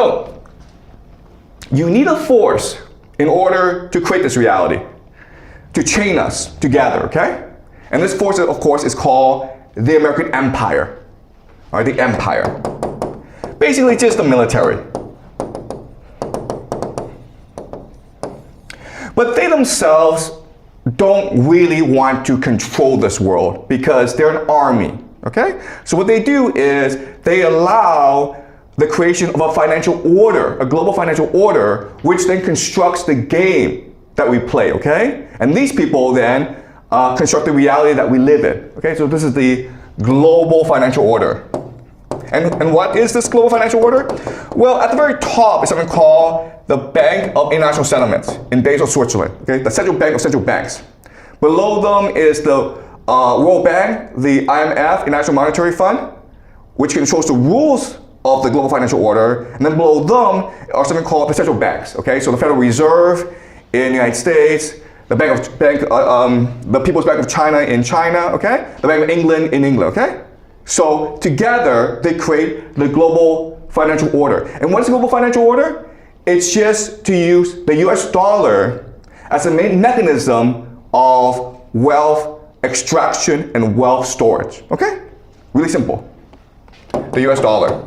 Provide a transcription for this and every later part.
So, you need a force in order to create this reality, to chain us together, okay? And this force, of course, is called the American Empire, all right, the empire. Basically, just the military. But they themselves don't really want to control this world because they're an army, okay? So what they do is they allow the creation of a financial order, a global financial order, which then constructs the game that we play, okay? And these people then construct the reality that we live in, okay? So this is the global financial order. And what is this global financial order? Well, at the very top is something called the Bank of International Settlements in Basel, Switzerland, okay? The central bank of central banks. Below them is the World Bank, the IMF, International Monetary Fund, which controls the rules of the global financial order. And then below them are something called the central banks, okay? So the Federal Reserve in the United States, the the People's Bank of China in China, okay? The Bank of England in England, okay? So together they create the global financial order. And what is the global financial order? It's just to use the US dollar as a main mechanism of wealth extraction and wealth storage, okay? Really simple, the US dollar.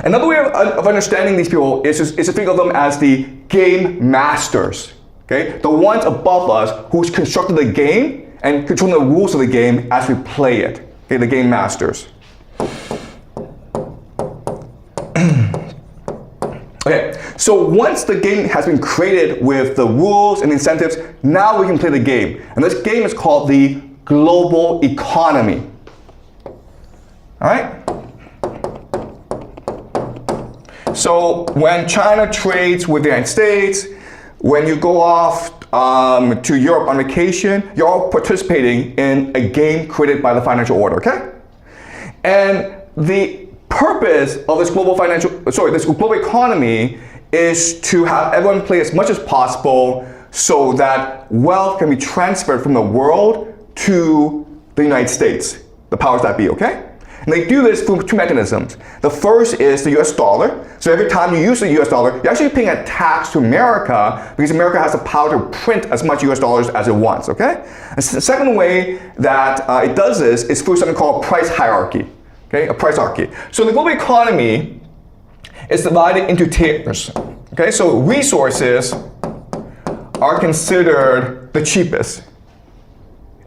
Another way of understanding these people is to think of them as the game masters, okay? The ones above us who's constructed the game and controlling the rules of the game as we play it, okay? The game masters. Okay, so once the game has been created with the rules and incentives, now we can play the game. And this game is called the global economy. All right? So when China trades with the United States, when you go off to Europe on vacation, you're all participating in a game created by the financial order, okay? And the purpose of this this global economy is to have everyone play as much as possible so that wealth can be transferred from the world to the United States, the powers that be, okay? And they do this through two mechanisms. The first is the US dollar. So every time you use the US dollar, you're actually paying a tax to America because America has the power to print as much US dollars as it wants, okay? And the second way that it does this is through something called price hierarchy. Okay, a price hierarchy. So the global economy is divided into tiers. Okay, so resources are considered the cheapest,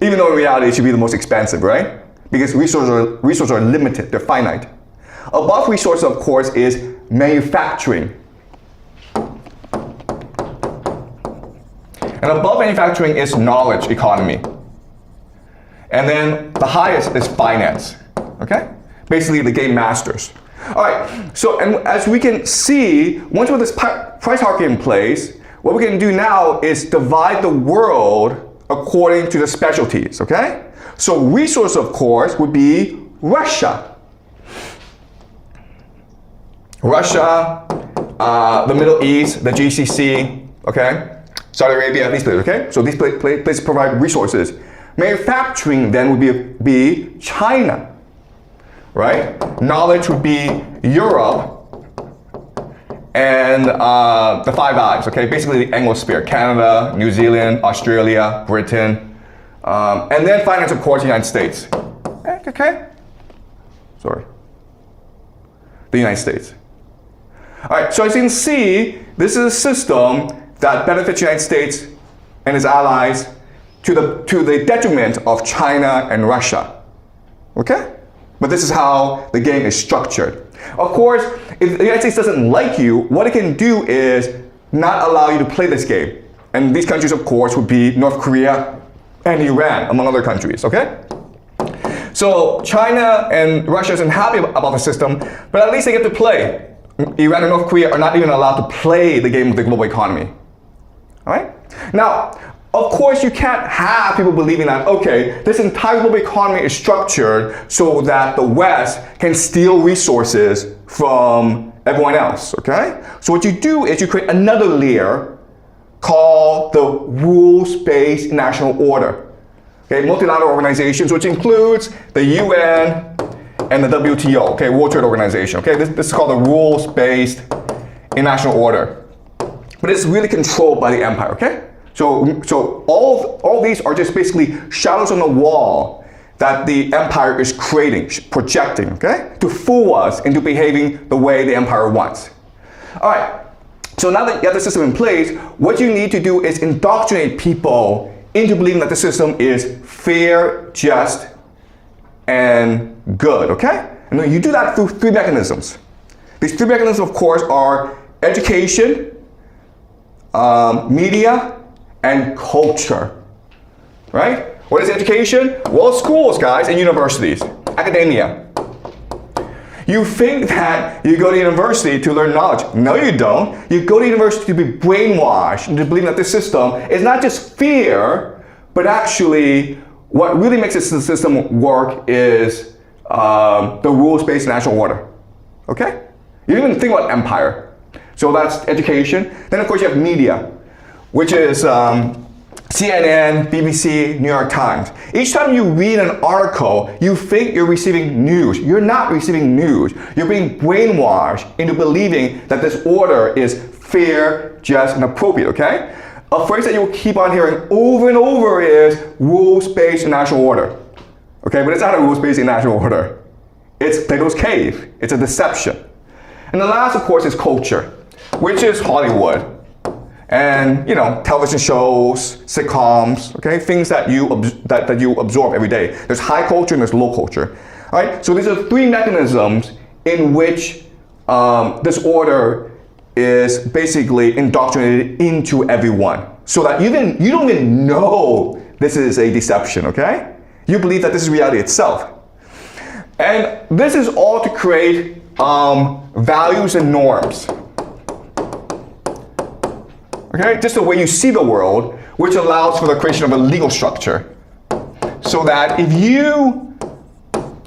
even though in reality it should be the most expensive, right? Because resources are limited, they're finite. Above resources, of course, is manufacturing. And above manufacturing is knowledge economy. And then the highest is finance. Okay? Basically the game masters. All right, so and as we can see, once with this price hierarchy in place, what we can do now is divide the world according to the specialties, okay? So resource, of course, would be Russia. Russia, the Middle East, the GCC, okay? Saudi Arabia, these places, okay? So these places provide resources. Manufacturing then would be China. Right? Knowledge would be Europe and the Five Eyes, okay? Basically the Anglosphere, Canada, New Zealand, Australia, Britain, and then finance, of course, the United States. Okay? Sorry. The United States. All right, so as you can see, this is a system that benefits the United States and its allies to the detriment of China and Russia. Okay? But this is how the game is structured. Of course, if the United States doesn't like you, what it can do is not allow you to play this game. And these countries, of course, would be North Korea and Iran, among other countries, okay? So China and Russia isn't happy about the system, but at least they get to play. Iran and North Korea are not even allowed to play the game of the global economy. All right? Now, of course, you can't have people believing that, okay, this entire global economy is structured so that the West can steal resources from everyone else, okay? So what you do is you create another layer called the rules-based international order. Okay, multilateral organizations, which includes the UN, and the WTO, okay, World Trade Organization. Okay, this is called the rules-based international order. But it's really controlled by the empire, okay? So all these are just basically shadows on the wall that the empire is creating, projecting, okay? To fool us into behaving the way the empire wants. All right, so now that you have the system in place, what you need to do is indoctrinate people into believing that the system is fair, just, and good, okay? And you do that through three mechanisms. These three mechanisms, of course, are education, media, and culture, right? What is education? Well, schools, guys, and universities, academia. You think that you go to university to learn knowledge. No, you don't. You go to university to be brainwashed into believing that this system is not just fair, but actually what really makes this system work is the rules-based national order, okay? You don't even think about empire. So that's education. Then, of course, you have media, which is CNN, BBC, New York Times. Each time you read an article, you think you're receiving news. You're not receiving news. You're being brainwashed into believing that this order is fair, just, and appropriate, okay? A phrase that you'll keep on hearing over and over is rules-based national order. Okay, but it's not a rules-based national order. It's Plato's cave. It's a deception. And the last, of course, is culture, which is Hollywood. And, you know, television shows, sitcoms, okay, things that you absorb every day. There's high culture and there's low culture. All right, so these are three mechanisms in which this order is basically indoctrinated into everyone, so that you don't even know this is a deception, okay? You believe that this is reality itself. And this is all to create values and norms. Okay, just the way you see the world, which allows for the creation of a legal structure. So that if you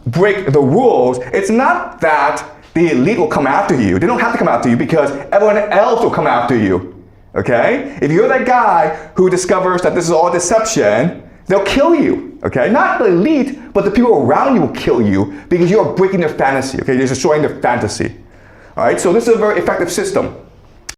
break the rules, it's not that the elite will come after you. They don't have to come after you because everyone else will come after you. Okay? If you're that guy who discovers that this is all deception, they'll kill you. Okay? Not the elite, but the people around you will kill you because you're breaking their fantasy. Okay? You're destroying their fantasy. All right? So this is a very effective system.